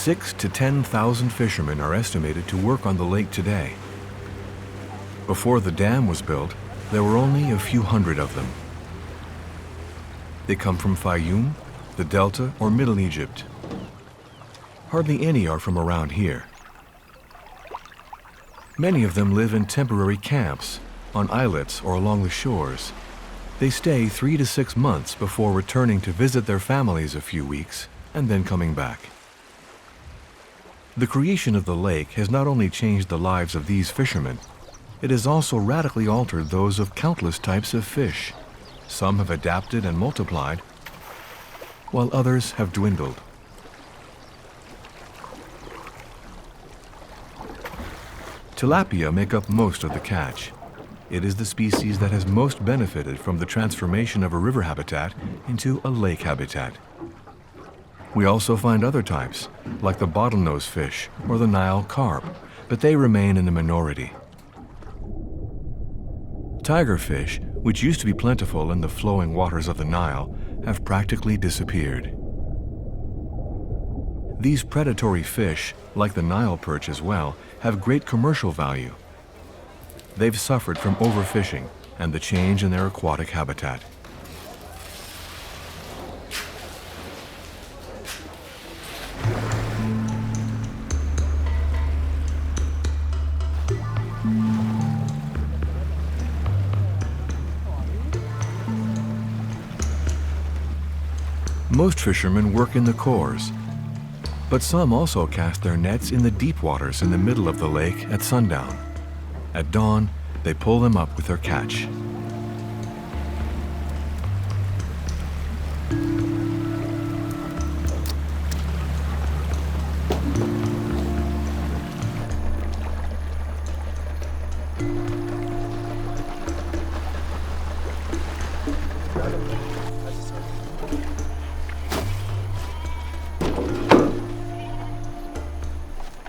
6,000 to 10,000 fishermen are estimated to work on the lake today. Before the dam was built, there were only a few hundred of them. They come from Fayoum, the Delta, or Middle Egypt. Hardly any are from around here. Many of them live in temporary camps, on islets or along the shores. They stay 3 to 6 months before returning to visit their families a few weeks and then coming back. The creation of the lake has not only changed the lives of these fishermen, it has also radically altered those of countless types of fish. Some have adapted and multiplied, while others have dwindled. Tilapia make up most of the catch. It is the species that has most benefited from the transformation of a river habitat into a lake habitat. We also find other types, like the bottlenose fish or the Nile carp, but they remain in the minority. Tigerfish, which used to be plentiful in the flowing waters of the Nile, have practically disappeared. These predatory fish, like the Nile perch as well, have great commercial value. They've suffered from overfishing and the change in their aquatic habitat. Most fishermen work in the khors, but some also cast their nets in the deep waters in the middle of the lake at sundown. At dawn, they pull them up with their catch.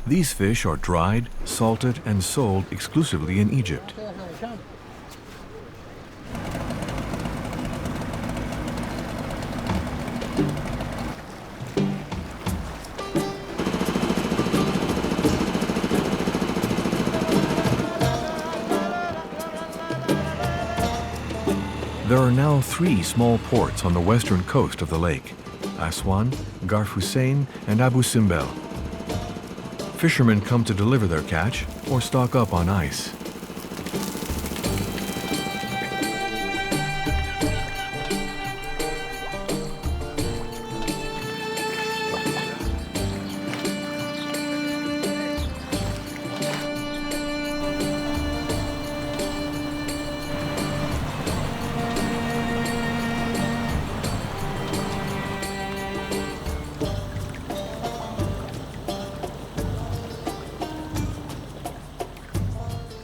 These fish are dried, salted, and sold exclusively in Egypt. There are now 3 small ports on the western coast of the lake: Aswan, Garf Hussein, and Abu Simbel. Fishermen come to deliver their catch or stock up on ice.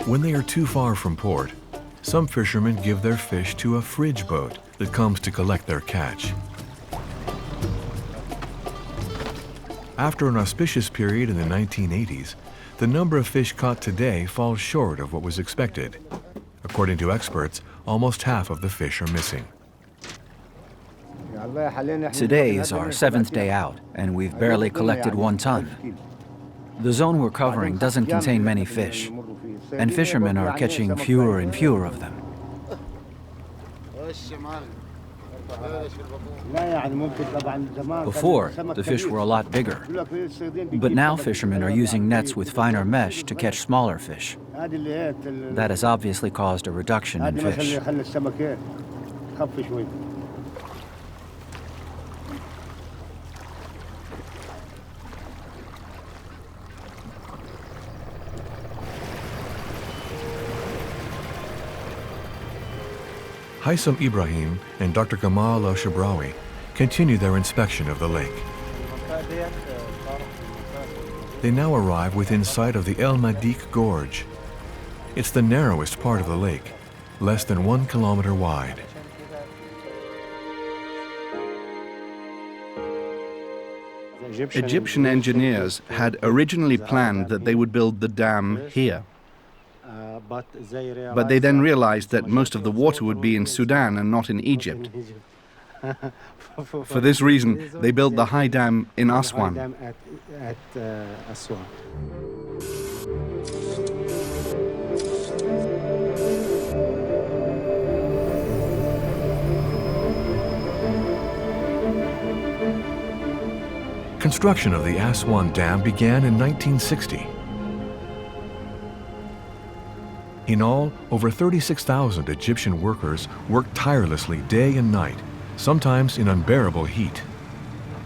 When they are too far from port, some fishermen give their fish to a fridge boat that comes to collect their catch. After an auspicious period in the 1980s, the number of fish caught today falls short of what was expected. According to experts, almost half of the fish are missing. Today is our 7th day out, and we've barely collected 1 ton. The zone we're covering doesn't contain many fish, and fishermen are catching fewer and fewer of them. Before, the fish were a lot bigger, but now fishermen are using nets with finer mesh to catch smaller fish. That has obviously caused a reduction in fish. Haitham Ibrahim and Dr. Gamal al-Shabrawi continue their inspection of the lake. They now arrive within sight of the El Madik Gorge. It's the narrowest part of the lake, less than 1 kilometer wide. Egyptian engineers had originally planned that they would build the dam here. But they then realized that most of the water would be in Sudan and not in Egypt. For this reason, they built the high dam in Aswan. At Aswan. Construction of the Aswan Dam began in 1960. In all, over 36,000 Egyptian workers worked tirelessly day and night, sometimes in unbearable heat.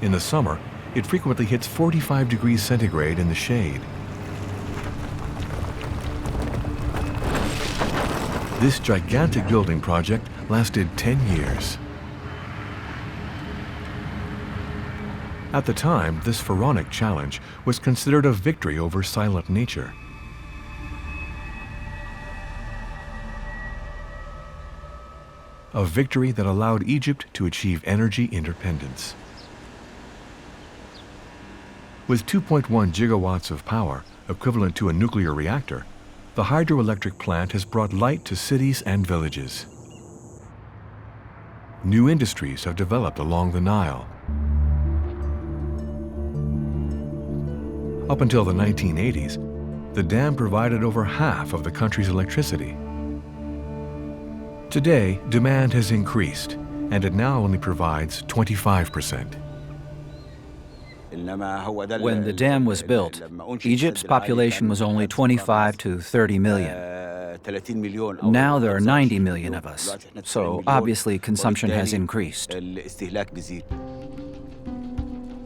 In the summer, it frequently hits 45 degrees centigrade in the shade. This gigantic building project lasted 10 years. At the time, this pharaonic challenge was considered a victory over silent nature. A victory that allowed Egypt to achieve energy independence. With 2.1 gigawatts of power, equivalent to a nuclear reactor, the hydroelectric plant has brought light to cities and villages. New industries have developed along the Nile. Up until the 1980s, the dam provided over half of the country's electricity. Today, demand has increased, and it now only provides 25%. When the dam was built, Egypt's population was only 25 to 30 million. Now there are 90 million of us, so obviously consumption has increased.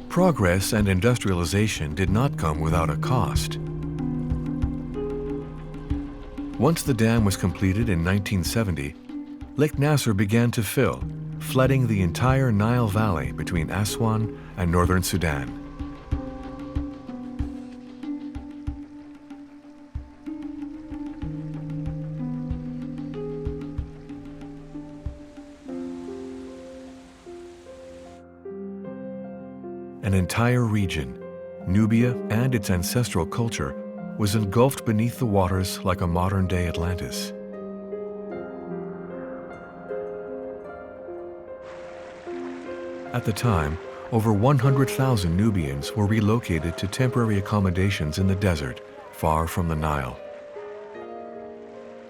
Progress and industrialization did not come without a cost. Once the dam was completed in 1970, Lake Nasser began to fill, flooding the entire Nile Valley between Aswan and northern Sudan. An entire region, Nubia and its ancestral culture, was engulfed beneath the waters like a modern-day Atlantis. At the time, over 100,000 Nubians were relocated to temporary accommodations in the desert, far from the Nile.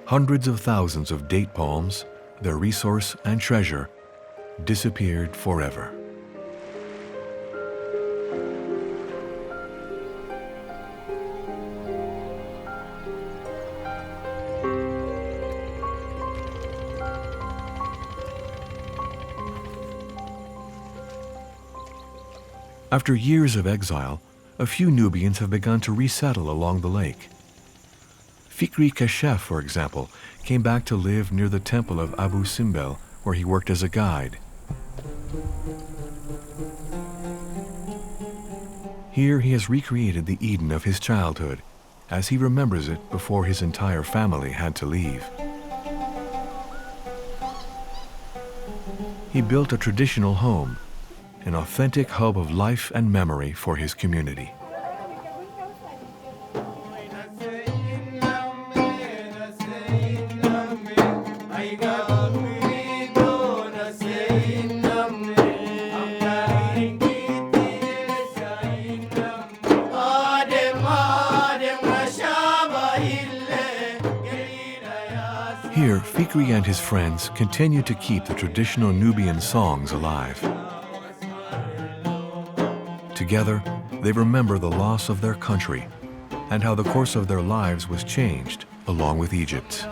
Hundreds of thousands of date palms, their resource and treasure, disappeared forever. After years of exile, a few Nubians have begun to resettle along the lake. Fikri Kashef, for example, came back to live near the temple of Abu Simbel, where he worked as a guide. Here he has recreated the Eden of his childhood, as he remembers it before his entire family had to leave. He built a traditional home, an authentic hub of life and memory for his community. Here, Fikri and his friends continue to keep the traditional Nubian songs alive. Together, they remember the loss of their country and how the course of their lives was changed along with Egypt's.